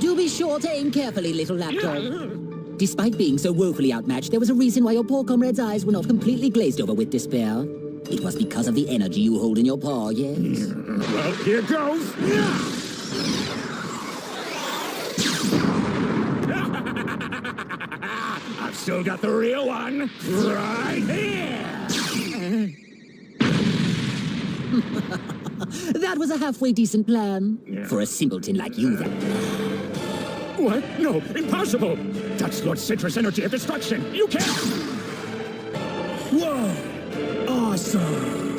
Do be sure to aim carefully, little lapdog. Despite being so woefully outmatched, there was a reason why your poor comrade's eyes were not completely glazed over with despair. It was because of the energy you hold in your paw, yes? Well, here goes. I've still got the real one right here. That was a halfway decent plan. Yeah. For a simpleton like you, that... What? No, impossible! That's Lord Citrus energy of destruction! You can't! Whoa! Awesome!